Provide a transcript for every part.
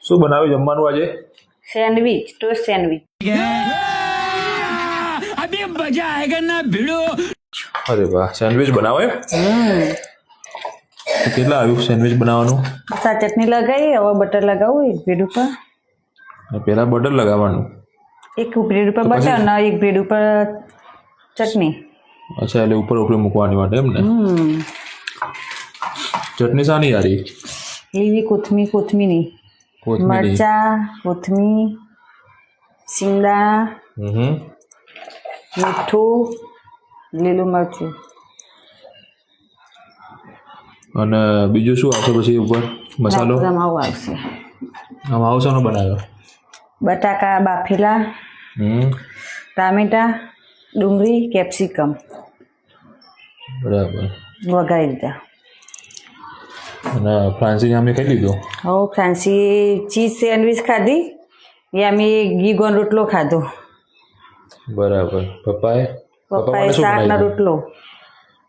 શું બનાવ્યું જમવાનું આજે? सैंडविच टोस्ट सैंडविच अभी मजा आएगा ना भिड़ो। અરે વાહ, સેન્ડવિચ બનાવો એમ? તો કેટલા આવ્યું સેન્ડવિચ બનાવવાનું? सा चटनी लगाई और बटर लगाओ एक ब्रेड ऊपर પહેલા બટર લગાવવાનું. एक ब्रेड ऊपर बटर ना एक ब्रेड ऊपर चटनी અચ્છા, એટલે ઉપર ઉપરી મૂકવાની માટે એમ ને? ચટણી શાની યારી? લીલી કોથમીર કોથમીરની કોથમીરી. મરચા કોથમીર સિંગદાણા મીઠું લીલું મરચું અને બીજું શું આવશે પછી ઉપર મસાલો? માવું આવશે આ માવો શાનો બનાવ્યો? બટાકા બાફેલા ટામેટા ડુંગળી કેપ્સિકમ બરાબર. વઘારી દીધા. અને ફ્રાન્સી અમે ખાઈ લીધું. હવે ફ્રાન્સી ચીઝ સેન્ડવિચ ખાધી એ અમે ઘી ગોળ રોટલો ખાધો. બરાબર. પપ્પાએ પપ્પાએ શાકના રોટલો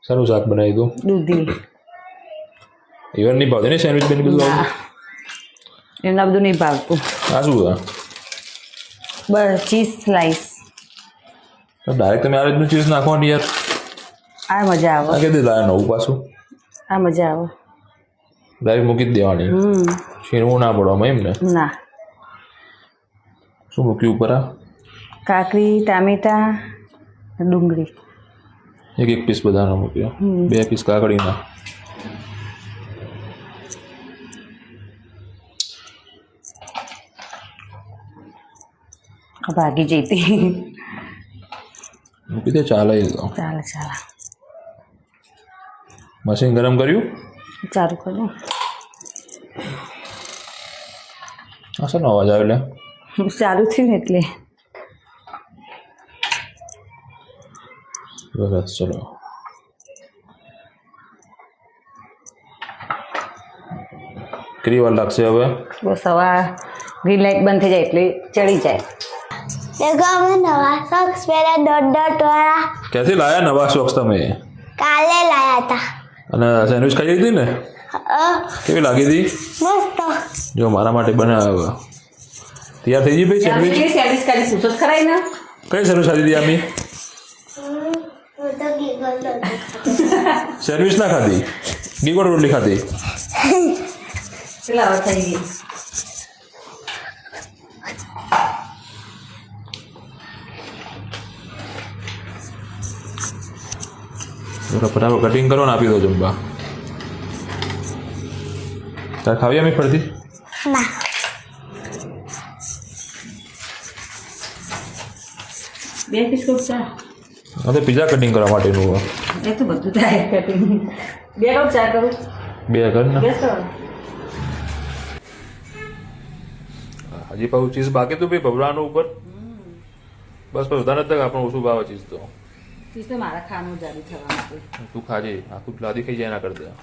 સારું શાક બનાવી દઉં. દૂધી ઇવન નહીં ભાવતી ને સેન્ડવિચ બેન બધું આવું? એમના બધું નહીં ભાવતું. આ શું છે? બસ ચીઝ સ્લાઈસ. ડાયરેક્ટ તમે આ રીતનું ચીઝ નાખવાની યાર, આ મજા આ આવે. કીધું લાયા નવું પાછું. આ મજા આવે. ડાયરેક્ટ મૂકી જ દેવાની, છીણવું ના પડવામાં એમ ને? ના શું મૂક્યું ઉપર? આ કાકડી ટામેટા ડુંગળી એક પીસ બધાનો મૂક્યો, 2 પીસ કાકડીના. ભાગી જઈતી. મૂકી દે, ચાલે એ તો. ચાલે ચાલે મશીન ગરમ કર્યું? ચાલુ કરું. હા, શાનો અવાજ આવે? ચાલુ થયું ને એટલે બસ ચલો. કેટલી વાર લાગશે હવે? બસ હવે ગ્રીન લાઇટ બંધ થઈ જાય એટલે ચડી જાય. देखो અમે નવા સોક્સ પહેર્યા ડોટ વાળા. ક્યાંથી લાયા નવા સોક્સ તમે? કાલે લાયા હતા. અને સેન્ડવિચ ખાઈ લીધી ને? કેવી લાગી હતી? મસ્ત. જો મારા માટે બનાવ્યા. તૈયાર થઈ ગઈ ભાઈ સેન્ડવિચ? સેન્ડવિચ ખાલી પૂછો ખરાય ને. કઈ સેન્ડવિચ ખાધી હતી આમી? સેન્ડવિચ ના ખાધી, ગીગોળ રોટલી ખાધી. કેટલા વાર થઈ ગઈ? ફટાફટ કટિંગ કરો ને આપી દો જમવા. તાર ખાવી અમે ફરતી? ના. બે પીસ ચા હા, તો પીઝા કટિંગ કરવા માટેનું. એ તો બધું થાય કટિંગ. બે કપ ચા કરું. 2 કર ને. બેસ કરો. હજી પાછું ચીઝ બાકી તું ભાઈ ભભરાનું ઉપર. બસ પછી વધારે તક આપણને ઓછું ભાવે ચીઝ તો. ચીઝ તો મારા ખાવાનું જારી થવા માટે. તું ખાજે, આખું લાદી ખાઈ જાય એના કરતા.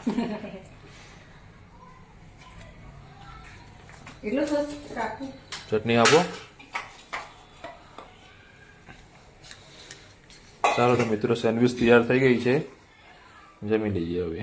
એટલું સરસ રાખું. ચટણી આપો. ચાલો તો મિત્રો, સેન્ડવિચ તૈયાર થઈ ગઈ છે, જમી લઈએ હવે.